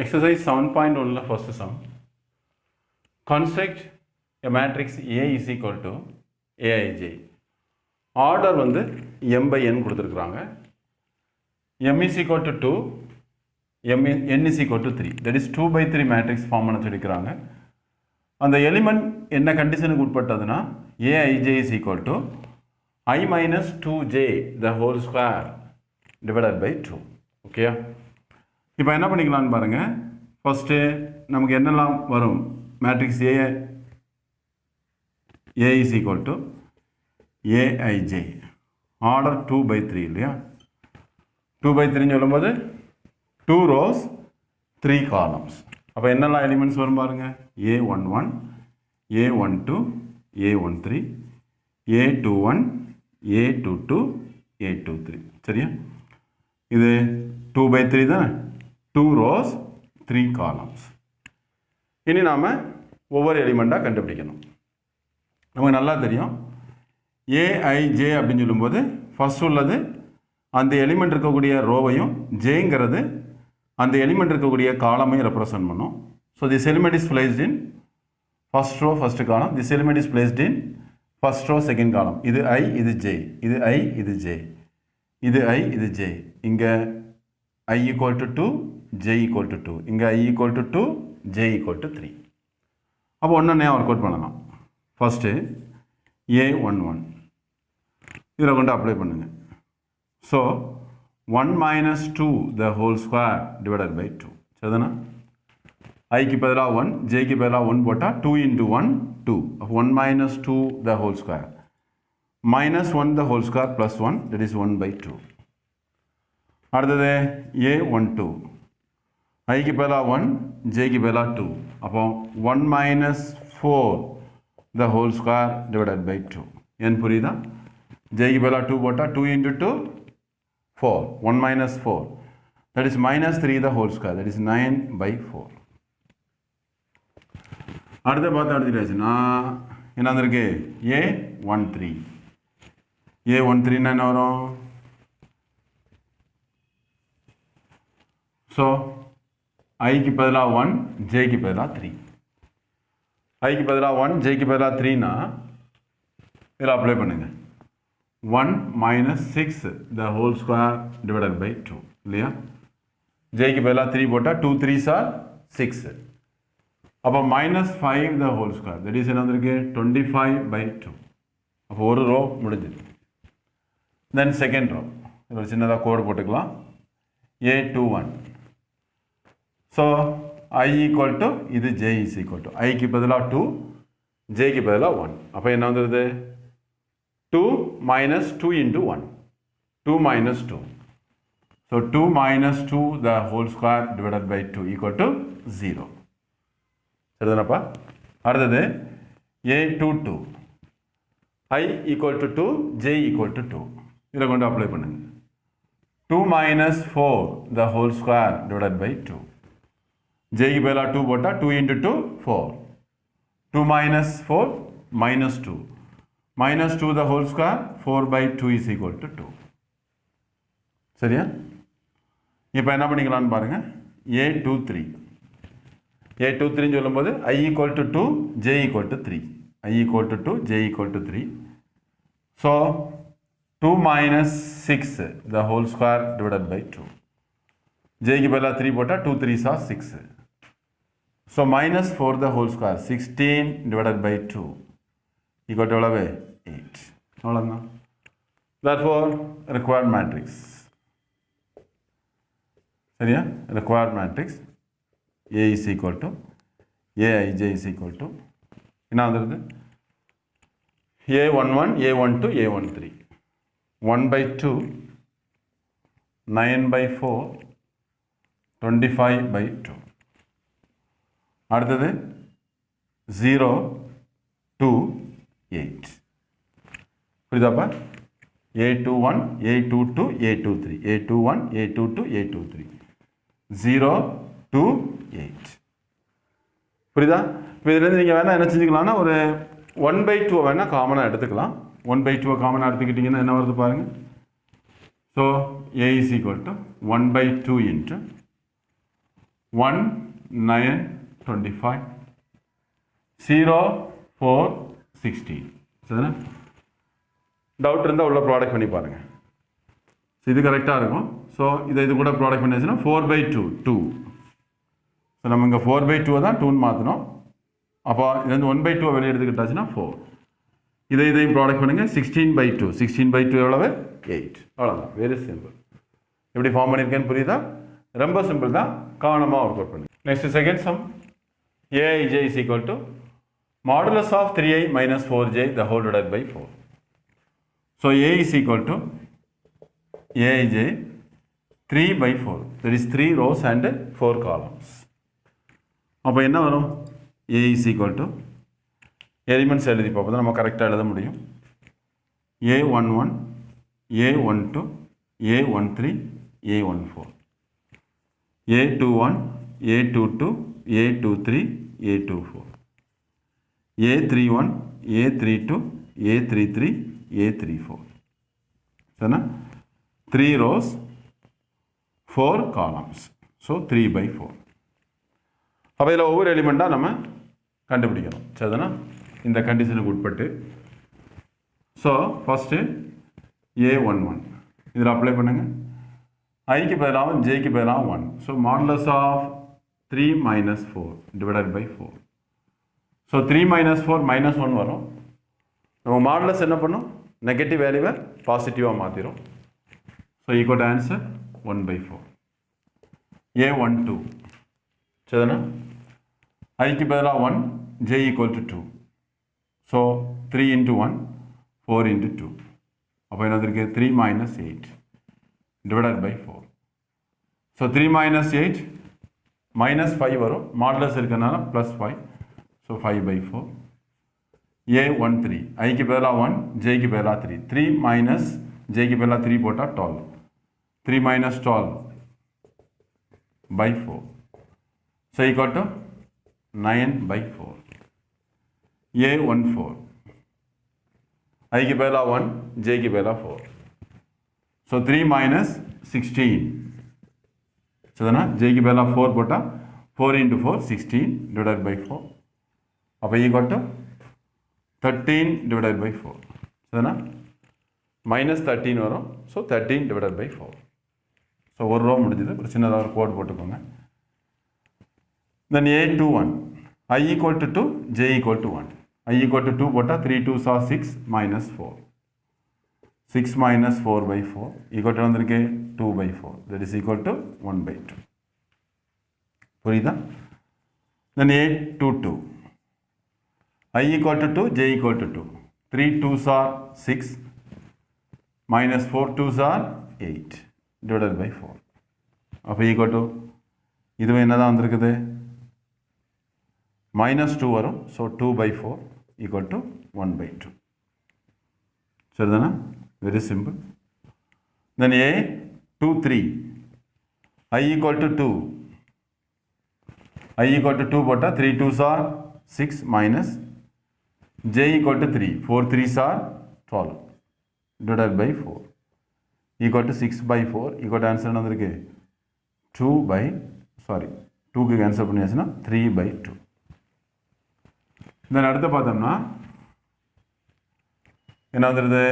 Exercise 7.1 first sum. Construct a matrix A is equal to Aij. Order வந்து m by n கொடுத்திருக்காங்க. m is equal to 2, n is equal to 3. That is 2 by 3 matrix form பண்ண சொல்லிருக்காங்க. அந்த element என்ன கண்டிஷனுக்கு உட்பட்டதுன்னா Aij is equal to I minus 2j the whole square divided by 2. ஓகேயா? இப்போ என்ன பண்ணிக்கலாம்னு பாருங்க. ஃபர்ஸ்ட் நமக்கு என்னெல்லாம் வரும்? Matrix A is equal to Aij. Order 2 by 3 இல்லையா? 2 by 3 சொல்லும்போது 2 rows 3 columns. அப்போ என்னெல்லாம் எலிமெண்ட்ஸ் வரும் பாருங்க. A11, A12, A13, A21, A22, A23. சரியா? இது 2 by 3 தானே? 2 rows 3 columns. இனி நாம ஒவ்வொரு எலிமெண்டா கண்டுபிடிக்கணும். நமக்கு நல்லா தெரியும் Aij அப்படின்னு சொல்லும்போது ஃபர்ஸ்ட் உள்ளது அந்த எலிமெண்ட் இருக்கக்கூடிய ரோவையும் ஜேங்கிறது அந்த எலிமெண்ட் இருக்கக்கூடிய காலமையும் ரெப்ரசன்ட் பண்ணும். So this element is placed in first row first column. This element is placed in first row second column. இது I, இது J, இது I, இது J, இது I, இது J. இங்கே I equal to 2, J equal to 2. இங்கே I equal to 2, J equal to 3. அப்போ ஒன்று ஒர்க் அவுட் பண்ணலாம். ஃபர்ஸ்ட்டு A11 இதில் கொண்டு அப்ளை பண்ணுங்க. So 1 minus 2 the whole square divided by 2. சரிதானா? ஐக்கு பதிலாக 1, ஜேக்கு பதிலாக 1 போட்டால் 2 into 1, 2. 1 minus 2 the whole square. Minus 1 the whole square plus 1, that is 1 by 2. அடுத்தது A12. ஐக்கு பதிலாக 1, ஜேக்கு பதிலாக 2. அப்போ 1 minus 4 the whole square divided by 2. ஏன் புரியுதா? ஜேக்கு பதிலாக 2 போட்டால் 2 into 2, 4. 1 minus 4. That is minus 3 the whole square. That is 9 by 4. அடுத்த பார்த்து அடுத்துட்டாச்சுன்னா என்ன வந்திருக்கு? A13. A13 என்ன வரும்? ஸோ ஐக்கு பதிலாக 1, ஜேக்கு பதிலாக 3. ஐக்கு பதிலாக 1, ஜேக்கு பதிலாக 3னா இதில் அப்ளை பண்ணுங்க. 1 minus 6 the whole square divided by 2 இல்லையா? ஜேக்கு பதிலாக 3 போட்டால் 2 3s are 6. அப்போ minus 5 the whole square. that is என்ன வந்திருக்கு? 25 by 2. அப்போ ஒரு ரோ முடிஞ்சுது. தென் செகண்ட் ரோ ஒரு சின்னதாக கோடு போட்டுக்கலாம். A21. So I equal to இது J is equal to ஐக்கு பதிலாக 2, ஜேக்கு பதிலாக 1. அப்போ என்ன வந்துடுது? 2 minus 2 into 1. 2 minus 2. So 2 minus 2 the whole square divided by 2 equal to 0. சரிதானப்பா? அடுத்தது A22. I equal to 2, J equal to 2. இதில் கொண்டு அப்ளை பண்ணுங்க. 2 minus 4 the whole square divided by 2. ஜேக்கு பதிலாக 2 போட்டால் 2 into 2, 4. 2 minus 4, minus 2. Minus 2 the whole square, 4 by 2 is equal to 2. சரியா? இப்போ என்ன பண்ணிக்கலாம்னு பாருங்க. A23. A23 சொல்லும்போது I equal to 2, J equal to 3. I equal to 2, J equal to 3. So 2 minus 6 the whole square divided by 2. ஜேக்கு பதிலாக 3 போட்டால் 2 3s are 6. So minus 4 the whole square, 16 divided by 2 equal to 8. அவ்வளோதான். Therefore required matrix. சரியா? required matrix A is equal to Aij is equal to என்ன வந்துடுது? A11, A12, A13. 1 by 2, 9 by 4, 25 by 2. அடுத்தது 0, 2, 8. புரியுதாப்பா? A21, A22, A23. A21, A22, A23. 0, 2, 8. புரியுதா? இப்போ இதுலேருந்து நீங்கள் வேணால் என்ன செஞ்சுக்கலாம்னா ஒரு 1 by 2 வேணால் காமனாக எடுத்துக்கலாம். 1 by 2 காமனாக எடுத்துக்கிட்டிங்கன்னா என்ன வருது பாருங்கள். So A is equal to 1 by 2 into 1 9 25 0 4 16 சரிதானே டவுட் இருந்தால் உள்ள ப்ராடக்ட் பண்ணி பாருங்கள் ஸோ இது கரெக்டாக இருக்கும் ஸோ இது கூட ப்ராடக்ட் பண்ணியாச்சுன்னா 4/2 2 ஸோ நம்ம இங்கே 4/2 தான் 2ன்னு மாற்றணும் அப்போ இது வந்து 1/2 வெளியே எடுத்துக்கிட்டாச்சுன்னா 4 இதையும் ப்ராடக்ட் பண்ணுங்கள் 16/2 16/2 எவ்வளவு 8 அவ்வளோதான் வெரி சிம்பிள் எப்படி ஃபார்ம் பண்ணியிருக்கேன்னு புரியுதா ரொம்ப சிம்பிள் தான் கவனமாக ஒர்க் அவுட் பண்ணி next second sum aij is equal to modulus of 3i minus 4j the whole divided by 4 so a is equal to aij 3/4 that is 3 rows and 4 columns அப்போ என்ன வரும் a is equal to elements எழுதி பார்ப்போம் நம்ம கரெக்டாக எழுத முடியும் a11 a12 a13 a14 a21 a22 a23 a24 a31 a32 a33 a34 சரிண்ணா 3 rows 4 columns so 3/4 அப்போ இதில் ஒவ்வொரு எலிமெண்ட்டாக நம்ம கண்டுபிடிக்கணும் சரிதானா இந்த கண்டிஷனுக்கு உட்பட்டு ஸோ ஃபஸ்ட்டு a11 இதில் அப்ளை பண்ணுங்கள் ஐக்கு பதிலாக ஜேக்கு பதிலாக 1 so modulus of 3 minus 4 divided by 4 so 3 minus 4 minus 1 வரும் நம்ம மாடுலஸ் என்ன பண்ணும் நெகட்டிவ் வேல்யூவை பாசிட்டிவாக மாற்றிடும் so equal to answer 1/4 a12 சரிதானா ஐக்கு பதிலாக 1 j equal to 2 so 3 into 1 4 into 2 அப்போ என்ன இருக்கு 3 minus 8 divided by 4 so 3 minus 8 minus 5 வரும் மாடுலஸ் இருக்கனால plus 5 ஸோ 5/4 a13 ஐக்கு பதிலாக 1 ஜேக்கு பதிலாக 3 3 minus ஜேக்கு பதிலாக 3 போட்டால் 12 3 minus 12/4 so equal to 9/4 a14 ஐக்கு பதிலாக 1 ஜேக்கு பதிலாக 4 ஸோ 3 minus 16 சரிதானா ஜேக்கு பதிலாக 4 போட்டால் 4 into 4 16 divided by 4 அப்போ ஈக்குவல் டு 13 divided by 4 சரிதானா minus 13 வரும் ஸோ 13 divided by 4 ஸோ ஒரு ரோ முடிஞ்சது ஒரு சின்னதாக ஒரு கோட் போட்டுக்கோங்க then a21 I equal to 2 j equal to 1 I equal to 2 போட்டால் 3 2s are 6 minus 4 6 minus 4/4 equal to வந்திருக்கு 2/4 that is equal to 1/2 புரியுதா then a22 I equal to 2 j equal to 2 3 2s are 6 minus 4 2s are 8 divided by 4 அப்போ equal to இதுவே என்னதான் வந்திருக்குது minus 2 வரும் so 2/4 equal to 1/2 சரிதானா very simple then a23 I equal to 2 I equal to 2 போட்டால் 3 2s are 6 minus j equal to 3 4 3s are 12 divided by 4 equal to 6/4 equal to answer வந்திருக்கு 2க்கு cancel பண்ணியாச்சுன்னா 3/2 then அடுத்து பார்த்தோம்னா என்ன வந்துடுது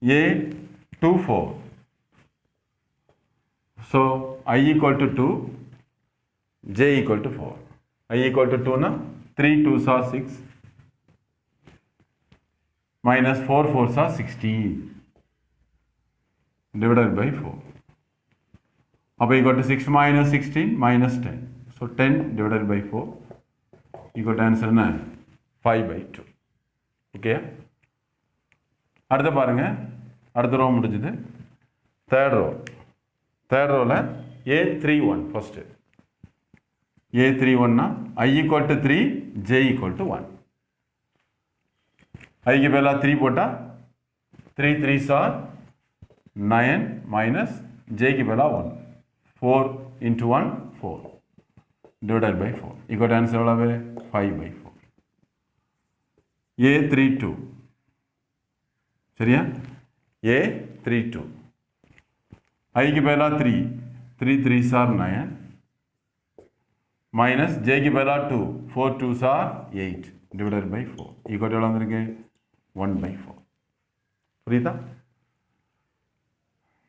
a24 so I equal to 2 j equal to 4 I equal to 2 na 3 2s are 6 minus 4 4s are 16 divided by 4 அப்போ equal to 6 minus 16 minus 10 so 10 divided by 4 equal to answer என்ன 5/2 okay அடுத்து பாருங்க அடுத்த row முடிஞ்சது third ரோவில் a31 first a31 னா I equal to 3 j equal to 1 ஐக்கு பதிலாக 3 போட்டால் 3 3s are 9 minus jக்கு பதிலாக 1 4 into 1 4 divided by 4 equal to answer எவ்வளவு 5/4 a32 சரியா a32 ஐக்கு பதிலாக 3 3 3s are 9 minus j க்கு பதிலா 2 4 2s are 8 divided by 4 equal to எவ்வளவு வந்திருக்கு 1 by 4 புரியுதா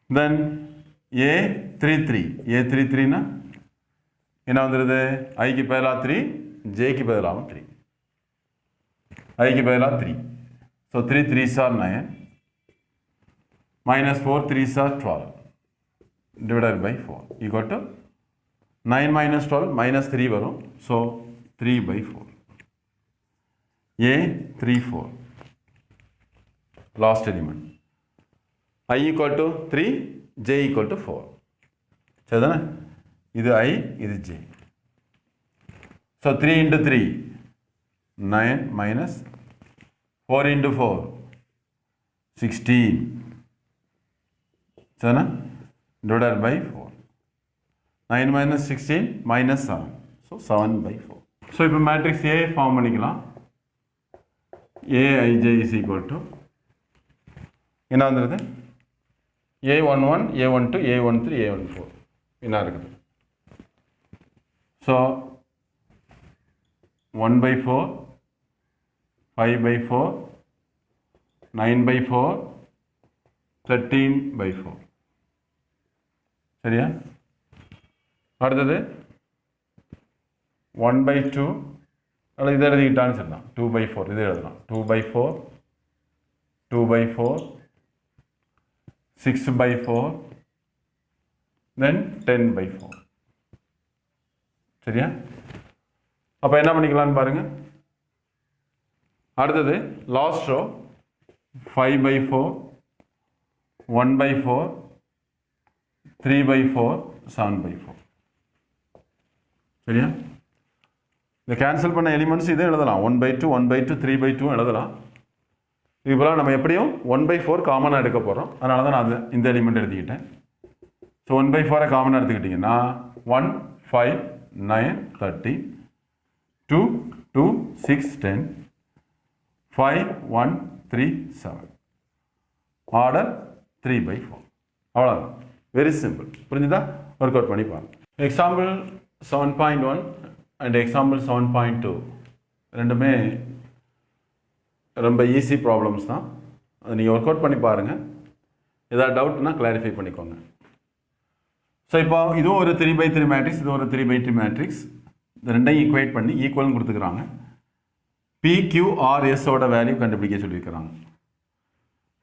then a33 னா என்ன வந்துருது I க்கு பதிலா 3 j க்கு பதிலாவும் 3 I க்கு பதிலா 3 so 3 3s are 9 minus 4 3s are 12 divided by 4 equal to 9 minus 12 minus 3 வரும் so 3 by 4 a 3 4 last element I equal to 3 j equal to 4 சரிதானே இது I இது j so 3 into 3 9 minus 4 into 4 16 சரிதானே divided by 4 9 minus 16 minus 7 so 7 by 4 so இப்போ matrix A form பண்ணிக்கலாம் Aij is equal to என்ன வந்துருது A11 A12 A13 A14 என்ன இருக்குது so 1 by 4 5 by 4 9 by 4 13 by 4 சரியா அடுத்தது 1 by 2 அல்லது இதை எழுதிக்கிட்டான்னு சொல்லலாம் 2 by 4 இதை எழுதலாம் 2 by 4 2 by 4 6 by 4 then 10 by 4 சரியா அப்போ என்ன பண்ணிக்கலாம்னு பாருங்க அடுத்தது last row 5 by 4 1 by 4 3 by 4 7 by 4 சரியா இந்த கேன்சல் பண்ண எலிமெண்ட்ஸ் இதை எழுதலாம் 1 by 2 1 by 2 3 by 2 எழுதலாம் இப்போலாம் நம்ம எப்படியும் 1 by 4 காமனாக எடுக்க போகிறோம் அதனால தான் நான் இந்த எலிமெண்ட் எழுதிக்கிட்டேன் ஸோ 1 by 4 காமனாக எடுத்துக்கிட்டிங்கன்னா 1 5 9 30 2 2 6 10 5 1 3 7 ஆர்டர் 3 by 4 அவ்வளோதான் வெரி சிம்பிள் புரிஞ்சுதா ஒர்க் அவுட் பண்ணி பாருங்க எக்ஸாம்பிள் 7.1 அண்ட் எக்ஸாம்பிள் 7.2 ரெண்டுமே ரொம்ப ஈஸி ப்ராப்ளம்ஸ் தான் அதை நீங்கள் ஒர்க் அவுட் பண்ணி பாருங்கள் ஏதாவது டவுட்னா கிளாரிஃபை பண்ணிக்கோங்க ஸோ இப்போ இதுவும் ஒரு 3x3 மேட்ரிக்ஸ் இது ஒரு 3x3 மேட்ரிக்ஸ் இந்த ரெண்டையும் ஈக்குவேட் பண்ணி ஈக்குவல்னு கொடுத்துக்கிறாங்க PQRSோட வேல்யூ கண்டுபிடிக்க சொல்லியிருக்கிறாங்க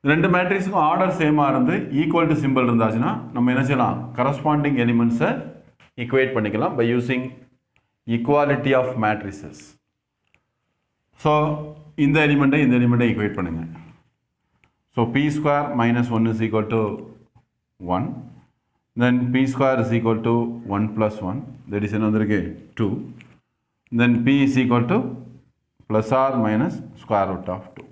ரெண்டு மேட்ரிக்ஸுக்கும் ஆர்டர் சேமாக இருந்து ஈக்குவல் டு சிம்பிள் இருந்தாச்சுன்னா நம்ம என்ன செய்யலாம் கரஸ்பாண்டிங் எலிமெண்ட்ஸை ஈக்குவேட் பண்ணிக்கலாம் by using equality of matrices so இந்த எலிமெண்ட்டை ஈக்குவேட் பண்ணுங்கள் so p square minus 1 is equal to 1 then p square is equal to 1 plus 1 that is another 2 then p is equal to plus or minus square root of 2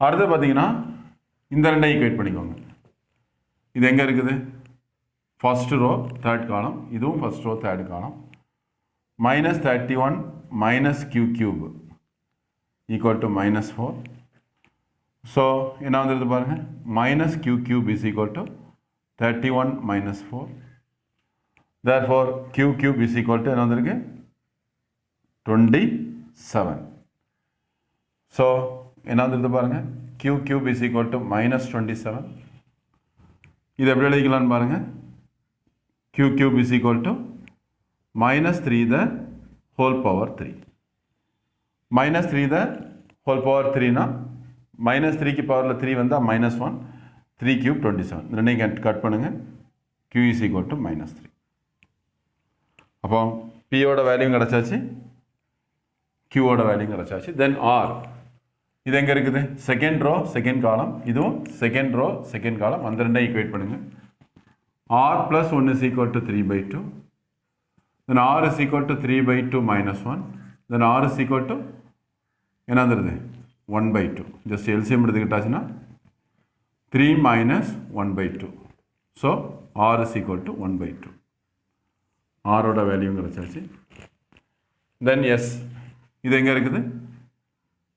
அடுத்து பார்த்தீங்கன்னா இந்த ரெண்டை equate பண்ணிக்கோங்க இது எங்கே இருக்குது ஃபர்ஸ்ட் ரோ தேர்ட் காலம் இதுவும் first row third column minus 31 minus q cube equal to minus 4 so என்ன வந்துடுது பாருங்கள் minus q cube is equal to 31 minus 4 therefore q cube is equal to என்ன வந்திருக்கு 27 ஸோ என்ன வந்துடுது பாருங்கள் q cube is equal to minus 27 இது எப்படி எழுதிக்கலான்னு பாருங்கள் q cube is equal to minus 3 the whole power 3 minus 3 the whole power 3 na minus 3 की power 3 வந்தா minus 1 3 cube 27 ரெண்டையும் கட் பண்ணுங்க q is equal to minus 3 அப்போ p ஓட value கிடைச்சாச்சு q ஓட வேல்யூ கிடைச்சாச்சு then r இது எங்க இருக்குது செகண்ட் ரோ செகண்ட் காலம் இதுவும் செகண்ட் ரோ செகண்ட் காலம் அந்த ரெண்டையும் ஈக்குவேட் பண்ணுங்க r plus 1 is equal to 3 by 2 then r is equal to 3 by 2 minus 1 then r is equal to என்ன வந்துருது 1 by 2 just LCM எடுத்துக்கிட்டாச்சுன்னா 3 minus 1 by 2 so r is equal to 1 by 2 r ஓட value கிடைச்சாச்சு then yes இது எங்க இருக்குது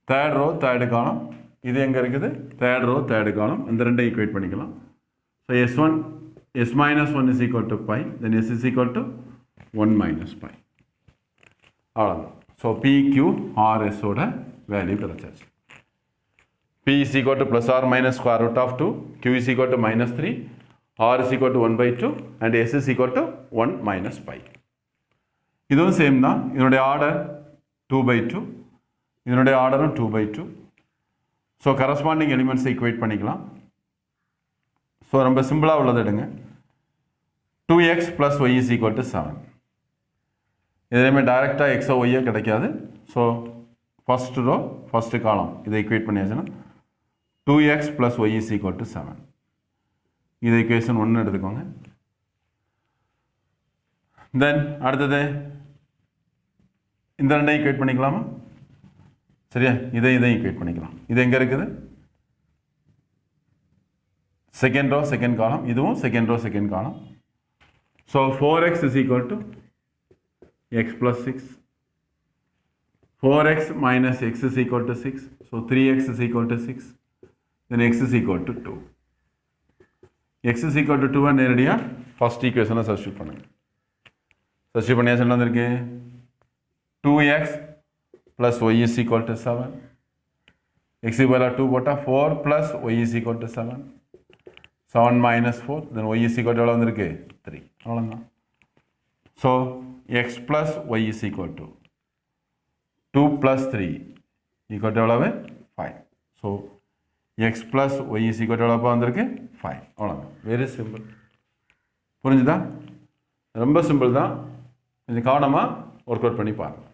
third row third காலம் இது எங்க இருக்குது தேர்ட் ரோ தேர்ட் காலம் இந்த ரெண்டையும் ஈக்குவேட் பண்ணிக்கலாம் so s1 s minus 1 is equal to pi then s is equal to 1 minus pi. அவ்வளோதான். ஸோ PQRSோட வேல்யூ கிடச்சாச்சு. P is equal to plus or minus square root of 2, Q is equal to minus 3, R is equal to 1 by 2 and S is equal to 1 minus pi. இதுவும் same தான். இதனுடைய order 2 by 2, இதனுடைய ஆர்டரும் 2 by 2. So corresponding எலிமெண்ட்ஸை equate பண்ணிக்கலாம். So ரொம்ப சிம்பிளாக உள்ளது எடுங்க. 2x plus y is equal to 7. இதுலேயுமே டைரெக்டாக எக்ஸோ ஒய்யோ கிடைக்காது. ஸோ ஃபஸ்ட் ரோ ஃபஸ்ட்டு காலம் இதை ஈக்குவேட் பண்ணியாச்சுன்னா 2x plus y is equal to 7. இது ஈக்குவேஷன் 1 எடுத்துக்கோங்க. தென் அடுத்தது இந்த ரெண்டையும் ஈக்குவேட் பண்ணிக்கலாமா? சரியா, இதையும் ஈக்குவேட் பண்ணிக்கலாம். இது எங்கே இருக்குது? செகண்ட் ரோ செகண்ட் காலம், இதுவும் second row second column. So 4x is equal to x plus 6. 4x minus x is equal to 6. So 3x is equal to 6. Then x is equal to 2. x is equal to 2 நேரடியாக first ஈக்குவேஷனை substitute பண்ணுங்க. Substitute பண்ணியாச்சு என்ன வந்திருக்கு? 2x plus y is equal to 7. x equal to 2 போட்டால் 4 plus y is equal to 7. 7 minus 4. Then y is equal to எவ்வளோ வந்திருக்கு? 3. அவ்வளோதான். So x plus y is equal to 2 plus 3 equal to எவ்வளவு? 5. So x plus y is equal to எவ்வளோப்பா வந்திருக்கு? 5. அவ்வளோதான். Very simple. புரிஞ்சுதா? ரொம்ப simple தான். கொஞ்சம் கவனமாக ஒர்க் அவுட் பண்ணி பாருங்கள்.